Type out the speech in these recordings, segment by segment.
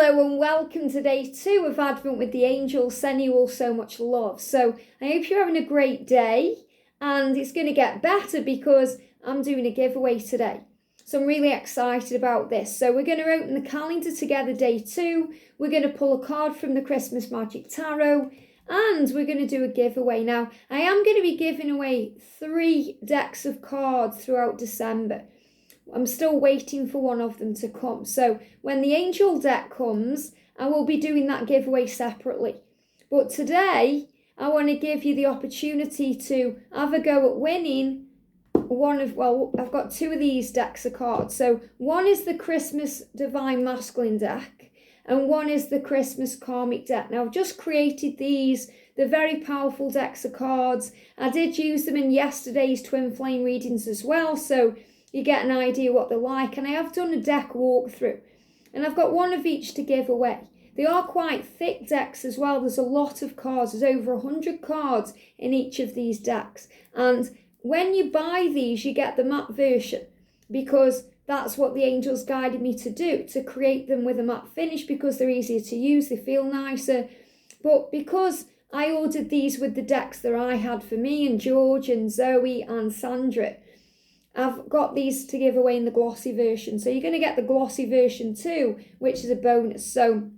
Hello and welcome to day 2 of Advent with the Angels, sending you all so much love. So I hope you're having a great day, and it's going to get better because I'm doing a giveaway today. So I'm really excited about this. So we're going to open the calendar together day 2. We're going to pull a card from the Christmas Magic Tarot, and we're going to do a giveaway. Now, I am going to be giving away 3 decks of cards throughout December. I'm still waiting for one of them to come. So when the angel deck comes, I will be doing that giveaway separately. But today, I want to give you the opportunity to have a go at winning I've got 2 of these decks of cards. So one is the Christmas Divine Masculine deck, and one is the Christmas Karmic deck. Now, I've just created these. They're very powerful decks of cards. I did use them in yesterday's Twin Flame readings as well, so you get an idea what they're like. And I have done a deck walkthrough, and I've got one of each to give away. They are quite thick decks as well. There's a lot of cards. There's over 100 cards in each of these decks. And when you buy these, you get the matte version, because that's what the angels guided me to do, to create them with a matte finish, because they're easier to use, they feel nicer. But because I ordered these with the decks that I had for me and George and Zoe and Sandra, I've got these to give away in the glossy version. So you're going to get the glossy version too, which is a bonus. So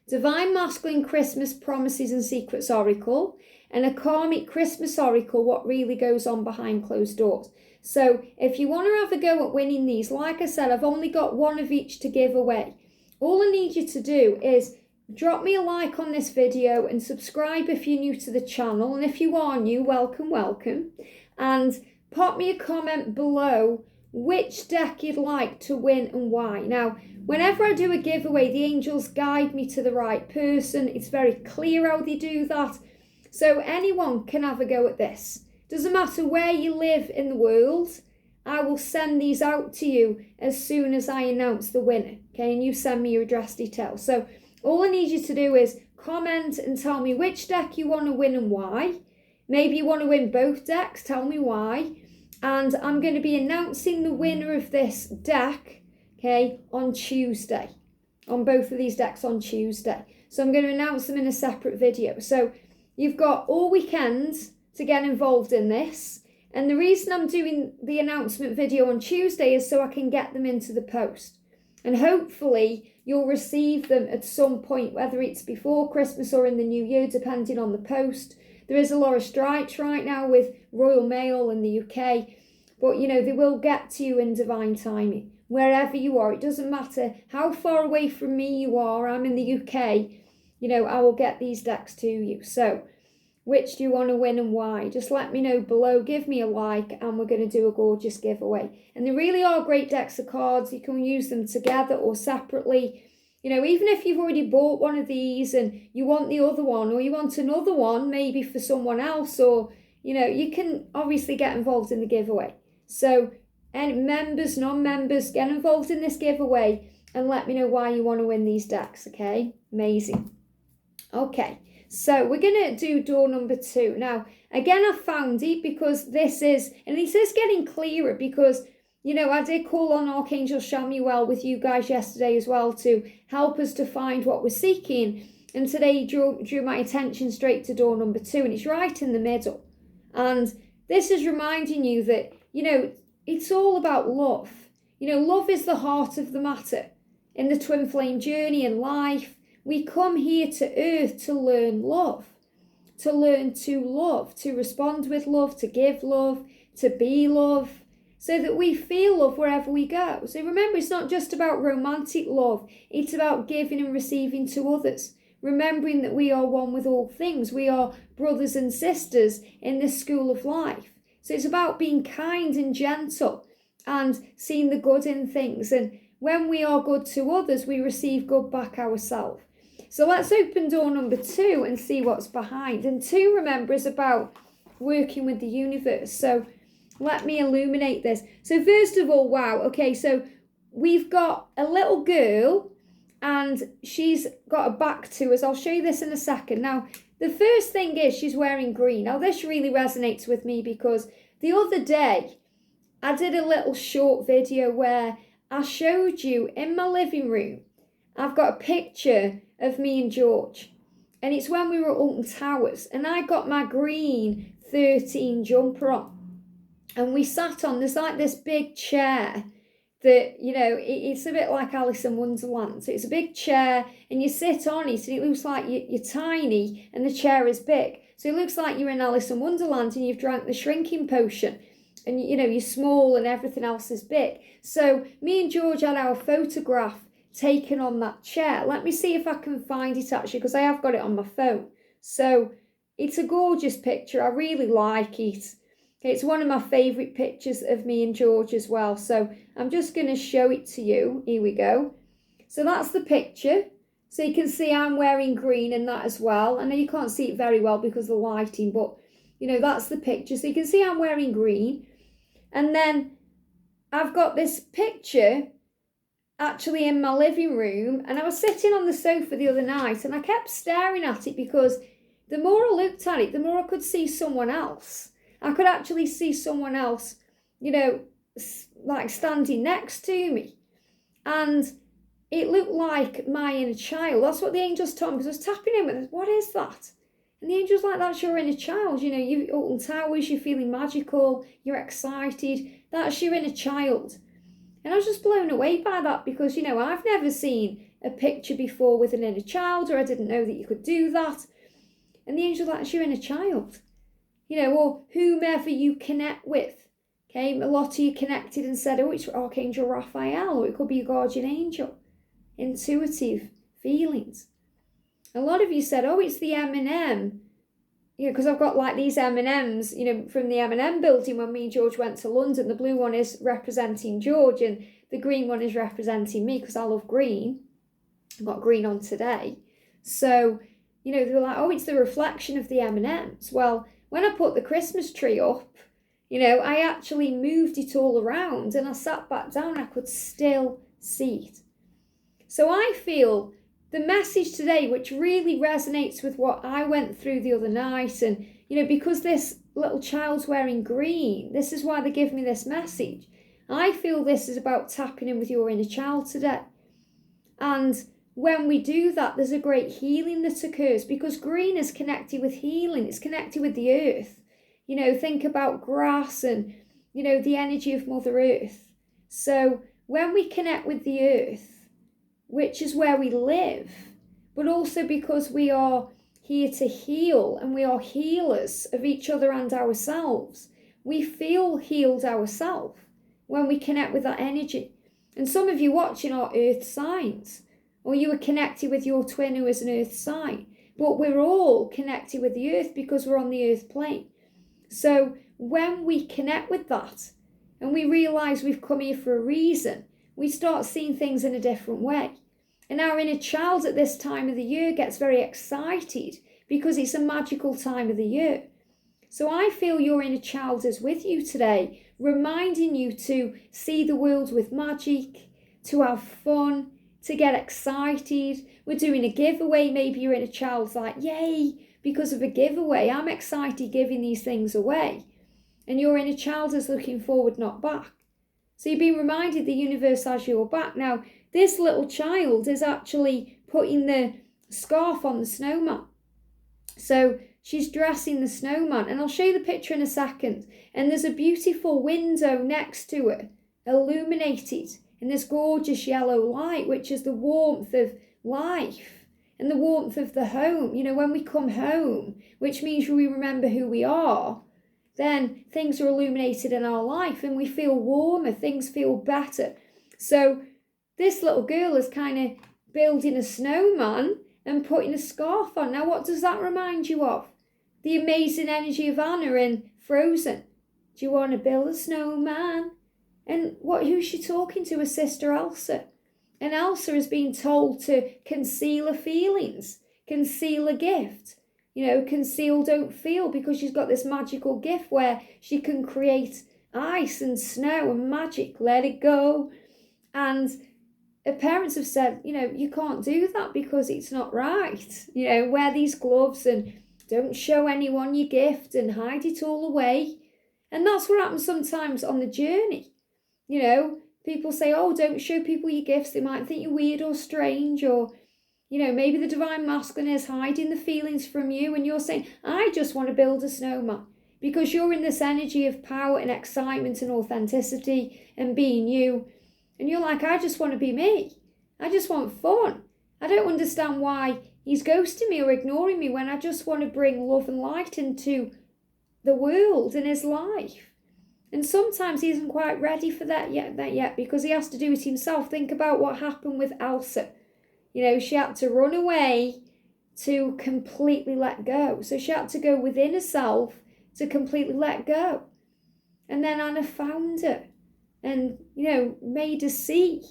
Divine Masculine Christmas Promises and Secrets Oracle, and a Karmic Christmas Oracle, what really goes on behind closed doors. So if you want to have a go at winning these, like I said, I've only got one of each to give away. All I need you to do is drop me a like on this video and subscribe if you're new to the channel. And if you are new, welcome. And pop me a comment below which deck you'd like to win and why. Now, whenever I do a giveaway, the angels guide me to the right person. It's very clear how they do that. So anyone can have a go at this. Doesn't matter where you live in the world, I will send these out to you as soon as I announce the winner. Okay, and you send me your address details. So all I need you to do is comment and tell me which deck you want to win and why. Maybe you want to win both decks, tell me why. And I'm going to be announcing the winner of this deck, okay, on Tuesday. On both of these decks on Tuesday. So I'm going to announce them in a separate video. So you've got all weekend to get involved in this. And the reason I'm doing the announcement video on Tuesday is so I can get them into the post. And hopefully you'll receive them at some point, whether it's before Christmas or in the new year, depending on the post. There is a lot of strikes right now with Royal Mail in the UK. But, you know, they will get to you in divine timing. Wherever you are, it doesn't matter how far away from me you are. I'm in the UK. You know, I will get these decks to you. So, which do you want to win and why? Just let me know below. Give me a like, and we're going to do a gorgeous giveaway. And they really are great decks of cards. You can use them together or separately. You know, even if you've already bought one of these and you want the other one, or you want another one, maybe for someone else, or, you know, you can obviously get involved in the giveaway. So, any members, non-members, get involved in this giveaway and let me know why you want to win these decks, okay? Amazing. Okay, so we're going to do door number 2. Now, again, I found it because this is, and this is getting clearer because, you know, I did call on Archangel Shamuel with you guys yesterday as well to help us to find what we're seeking. And today he drew my attention straight to door number 2, and it's right in the middle. And this is reminding you that, you know, it's all about love. You know, love is the heart of the matter. In the twin flame journey in life, we come here to earth to learn love, to learn to love, to respond with love, to give love, to be love, so that we feel love wherever we go. So remember, it's not just about romantic love. It's about giving and receiving to others. Remembering that we are one with all things. We are brothers and sisters in this school of life. So it's about being kind and gentle and seeing the good in things. And when we are good to others, we receive good back ourselves. So let's open door number 2 and see what's behind. And 2, remember, is about working with the universe. So let me illuminate this. So first of all, wow, okay, so we've got a little girl and she's got a back to us. I'll show you this in a second. Now, the first thing is she's wearing green. Now, this really resonates with me because the other day I did a little short video where I showed you in my living room I've got a picture of me and George, and it's when we were at Alton Towers, and I got my green 13 jumper on, and we sat on, there's like this big chair that, it's a bit like Alice in Wonderland. So it's a big chair and you sit on it and it looks like you're tiny and the chair is big. So it looks like you're in Alice in Wonderland and you've drank the shrinking potion and, you're small and everything else is big. So me and George had our photograph taken on that chair. Let me see if I can find it actually, because I have got it on my phone. So it's a gorgeous picture. I really like it. It's one of my favourite pictures of me and George as well. So I'm just going to show it to you. Here we go. So that's the picture. So you can see I'm wearing green in that as well. I know you can't see it very well because of the lighting, but, that's the picture. So you can see I'm wearing green. And then I've got this picture actually in my living room. And I was sitting on the sofa the other night and I kept staring at it because the more I looked at it, the more I could see someone else. I could actually see someone else, like standing next to me. And it looked like my inner child. That's what the angels told me, because I was tapping in with it. What is that? And the angel's like, that's your inner child. You're Alton Towers, you're feeling magical, you're excited. That's your inner child. And I was just blown away by that because, I've never seen a picture before with an inner child, or I didn't know that you could do that. And the angel's like, that's your inner child. Or whomever you connect with. Okay, a lot of you connected and said, it's Archangel Raphael, or it could be a guardian angel. Intuitive feelings. A lot of you said, it's the M&M. Because I've got like these M&Ms, from the M&M building when me and George went to London. The blue one is representing George and the green one is representing me because I love green. I've got green on today. So, they were like, it's the reflection of the M&Ms. Well, when I put the Christmas tree up, I actually moved it all around and I sat back down, I could still see it. So I feel the message today, which really resonates with what I went through the other night, and, because this little child's wearing green, this is why they give me this message. I feel this is about tapping in with your inner child today. And when we do that, there's a great healing that occurs because green is connected with healing. It's connected with the earth. Think about grass and, the energy of Mother Earth. So when we connect with the earth, which is where we live, but also because we are here to heal and we are healers of each other and ourselves, we feel healed ourselves when we connect with that energy. And some of you watching are earth signs, or you are connected with your twin who is an earth sign. But we're all connected with the earth because we're on the earth plane. So when we connect with that and we realise we've come here for a reason, we start seeing things in a different way. And our inner child at this time of the year gets very excited because it's a magical time of the year. So I feel your inner child is with you today, reminding you to see the world with magic, to have fun, to get excited. We're doing a giveaway. Maybe your inner child's like, yay, because of a giveaway. I'm excited giving these things away. And your inner child is looking forward, not back. So you've been reminded the universe has your back. Now, this little child is actually putting the scarf on the snowman. So she's dressing the snowman. And I'll show you the picture in a second. And there's a beautiful window next to her, illuminated in this gorgeous yellow light, which is the warmth of life and the warmth of the home. When we come home, which means we remember who we are, then things are illuminated in our life and we feel warmer, things feel better. So this little girl is kind of building a snowman and putting a scarf on. Now, what does that remind you of? The amazing energy of Anna in Frozen. Do you want to build a snowman? And who's she talking to? Her sister Elsa. And Elsa is being told to conceal her feelings, conceal a gift. Conceal, don't feel, because she's got this magical gift where she can create ice and snow and magic. Let it go. And her parents have said, you can't do that because it's not right. Wear these gloves and don't show anyone your gift and hide it all away. And that's what happens sometimes on the journey. People say, oh, don't show people your gifts. They might think you're weird or strange, or, maybe the divine masculine is hiding the feelings from you, and you're saying, I just want to build a snowman, because you're in this energy of power and excitement and authenticity and being you. And you're like, I just want to be me. I just want fun. I don't understand why he's ghosting me or ignoring me when I just want to bring love and light into the world and his life. And sometimes he isn't quite ready for that yet, because he has to do it himself. Think about what happened with Elsa. She had to run away to completely let go. So she had to go within herself to completely let go. And then Anna found her and, made her see.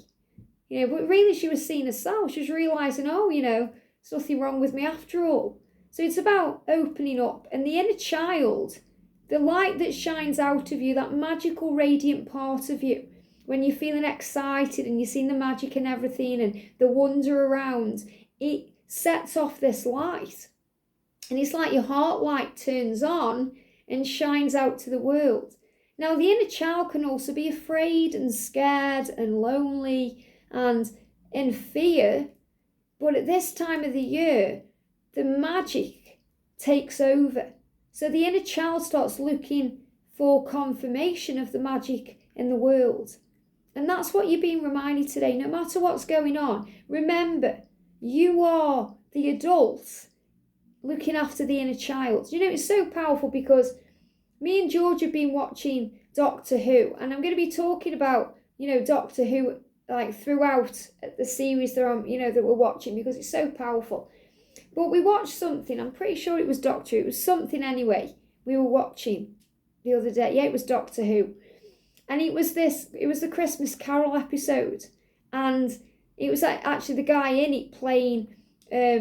But really she was seeing herself. She was realising, there's nothing wrong with me after all. So it's about opening up. And the inner child, the light that shines out of you, that magical radiant part of you, when you're feeling excited and you're seeing the magic in everything and the wonder around, it sets off this light. And it's like your heart light turns on and shines out to the world. Now, the inner child can also be afraid and scared and lonely and in fear. But at this time of the year, the magic takes over. So the inner child starts looking for confirmation of the magic in the world. And that's what you're being reminded today. No matter what's going on, remember, you are the adult looking after the inner child. It's so powerful, because me and George have been watching Doctor Who, and I'm going to be talking about, Doctor Who like throughout the series that that we're watching, because it's so powerful. But we watched something, I'm pretty sure it was Doctor Who, it was something anyway, we were watching the other day. Yeah, it was Doctor Who. And it was the Christmas Carol episode. And it was actually the guy in it playing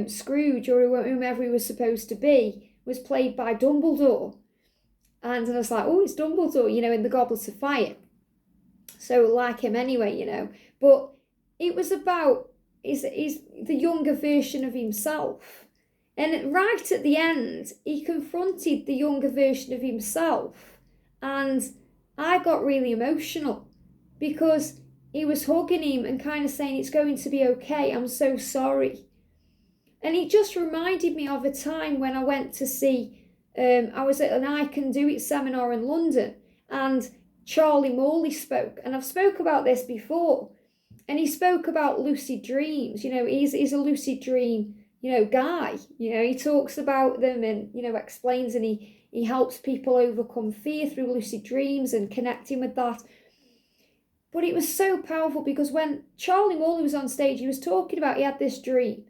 Scrooge, or whomever he was supposed to be, was played by Dumbledore. And I was like, oh, it's Dumbledore, in the Goblet of Fire. So like him anyway, But it was about is the younger version of himself. And right at the end, he confronted the younger version of himself. And I got really emotional, because he was hugging him and kind of saying, it's going to be okay, I'm so sorry. And it just reminded me of a time when I went to see, I was at an I Can Do It seminar in London, and Charlie Morley spoke. And I've spoke about this before. And he spoke about lucid dreams. He's a lucid dream, guy. He talks about them and, explains, and he helps people overcome fear through lucid dreams and connecting with that. But it was so powerful, because when Charlie Morley was on stage, he was talking about he had this dream,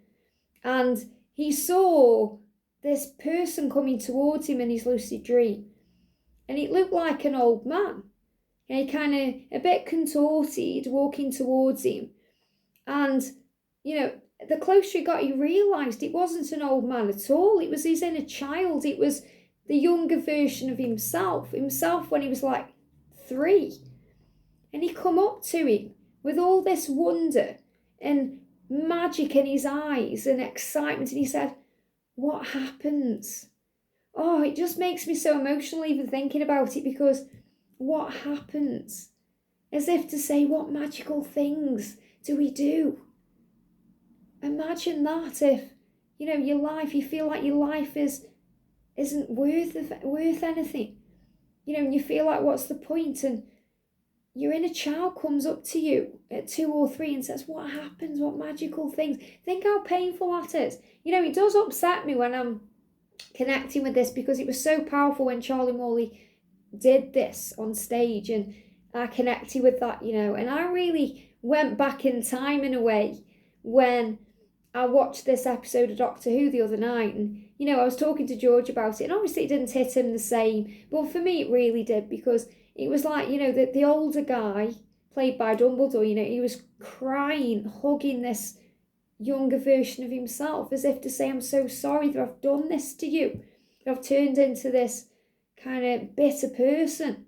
and he saw this person coming towards him in his lucid dream, and it looked like an old man. And he kind of a bit contorted, walking towards him. And, the closer he got, he realised it wasn't an old man at all. It was his inner child. It was the younger version of himself when he was like 3. And he come up to him with all this wonder and magic in his eyes and excitement. And he said, what happens? Oh, it just makes me so emotional even thinking about it, because what happens? As if to say, what magical things do we do? Imagine that, if, your life, you feel like your life isn't worth anything. And you feel like, what's the point? And your inner child comes up to you at 2 or 3 and says, what happens? What magical things? Think how painful that is. It does upset me when I'm connecting with this, because it was so powerful when Charlie Morley did this on stage, and I connected with that, and I really went back in time in a way when I watched this episode of Doctor Who the other night, and I was talking to George about it, and obviously it didn't hit him the same, but for me it really did, because it was like, the older guy played by Dumbledore, he was crying, hugging this younger version of himself, as if to say, I'm so sorry that I've done this to you, that I've turned into this kind of bitter person,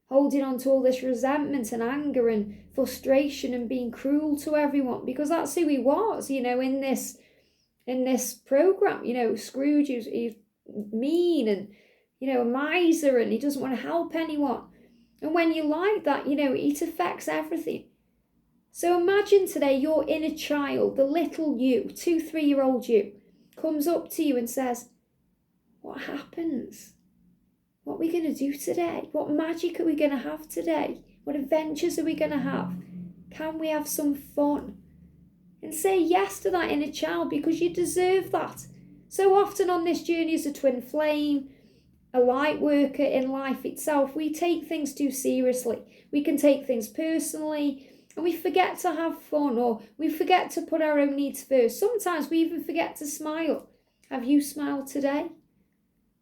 holding on to all this resentment and anger and frustration and being cruel to everyone, because that's who he was, in this program. Scrooge, he's mean and, a miser, and he doesn't want to help anyone. And when you like that, it affects everything. So imagine today your inner child, the little you, 2-3-year-old you, comes up to you and says, what happens? What are we going to do today? What magic are we going to have today? What adventures are we going to have? Can we have some fun? And say yes to that inner child, because you deserve that. So often on this journey as a twin flame, a light worker in life itself, we take things too seriously. We can take things personally, and we forget to have fun, or we forget to put our own needs first. Sometimes we even forget to smile. Have you smiled today?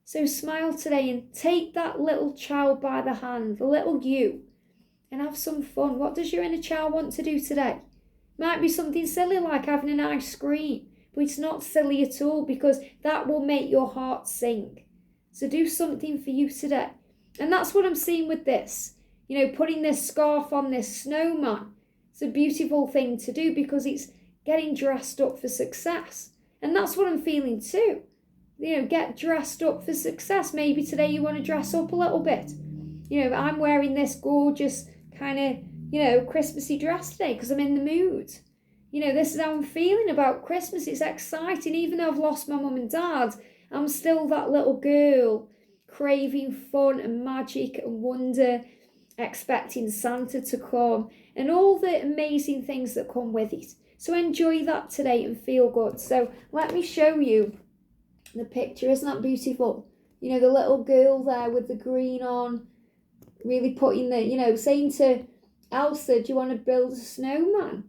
So smile today and take that little child by the hand, the little you, and have some fun. What does your inner child want to do today? Might be something silly like having an ice cream, but it's not silly at all, because that will make your heart sing. So do something for you today. And that's what I'm seeing with this. Putting this scarf on this snowman. It's a beautiful thing to do, because it's getting dressed up for success. And that's what I'm feeling too. Get dressed up for success. Maybe today you want to dress up a little bit. I'm wearing this gorgeous kind of, Christmassy dress today because I'm in the mood. This is how I'm feeling about Christmas. It's exciting. Even though I've lost my mum and dad, I'm still that little girl craving fun and magic and wonder, expecting Santa to come and all the amazing things that come with it. So enjoy that today and feel good. So let me show you the picture. Isn't that beautiful? The little girl there with the green on, really putting the, saying to Elsa, do you want to build a snowman?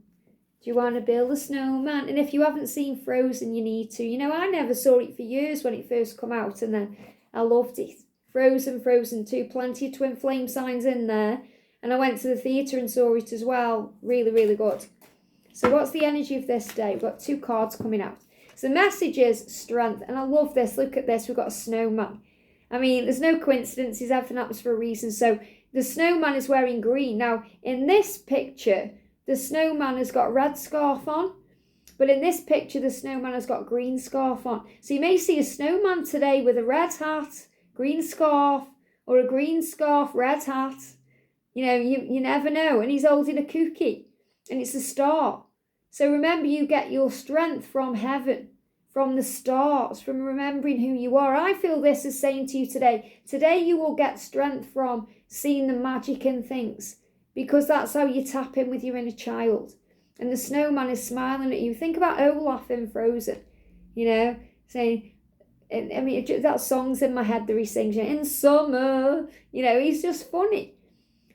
Do you want to build a snowman? And if you haven't seen Frozen, you need to. I never saw it for years when it first come out, and then I loved it. Frozen 2, plenty of twin flame signs in there. And I went to the theatre and saw it as well. Really, really good. So what's the energy of this day? We've got 2 cards coming out. So the message is strength. And I love this. Look at this. We've got a snowman. I mean, there's no coincidences. Everything happens for a reason. So the snowman is wearing green. Now, in this picture, the snowman has got a red scarf on. But in this picture, the snowman has got a green scarf on. So you may see a snowman today with a red hat, green scarf, or a green scarf, red hat. You never know. And he's holding a cookie. And it's a star. So remember, you get your strength from heaven, from the stars, from remembering who you are. I feel this is saying to you today you will get strength from seeing the magic in things, because that's how you tap in with your inner child. And the snowman is smiling at you. Think about Olaf in Frozen, saying, that song's in my head that he sings, in summer, he's just funny.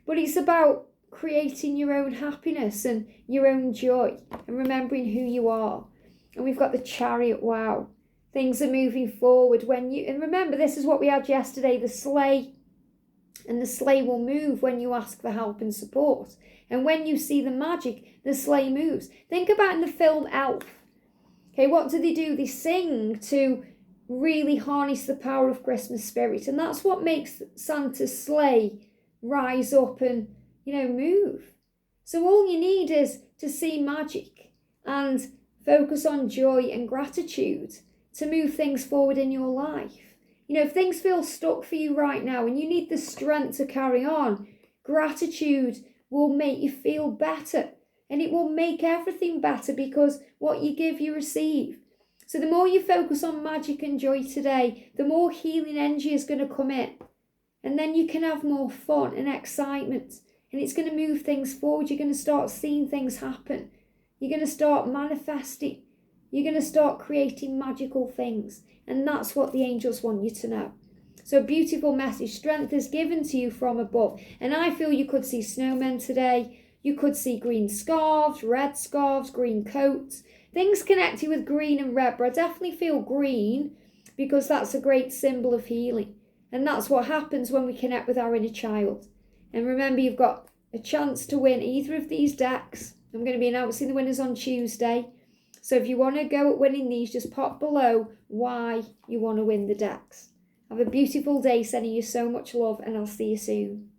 But it's about creating your own happiness and your own joy and remembering who you are. And we've got the Chariot. Wow. Things are moving forward and remember, this is what we had yesterday, the sleigh. And the sleigh will move when you ask for help and support. And when you see the magic, the sleigh moves. Think about in the film Elf. Okay, what do? They sing to really harness the power of Christmas spirit. And that's what makes Santa's sleigh rise up and, move. So all you need is to see magic and focus on joy and gratitude to move things forward in your life. If things feel stuck for you right now and you need the strength to carry on, gratitude will make you feel better, and it will make everything better, because what you give, you receive. So the more you focus on magic and joy today, the more healing energy is going to come in, and then you can have more fun and excitement, and it's going to move things forward. You're going to start seeing things happen. You're going to start manifesting. You're going to start creating magical things. And that's what the angels want you to know. So a beautiful message. Strength is given to you from above. And I feel you could see snowmen today. You could see green scarves, red scarves, green coats. Things connected with green and red. But I definitely feel green, because that's a great symbol of healing. And that's what happens when we connect with our inner child. And remember, you've got a chance to win either of these decks. I'm going to be announcing the winners on Tuesday. So if you want to go at winning these, just pop below why you want to win the decks. Have a beautiful day, sending you so much love, and I'll see you soon.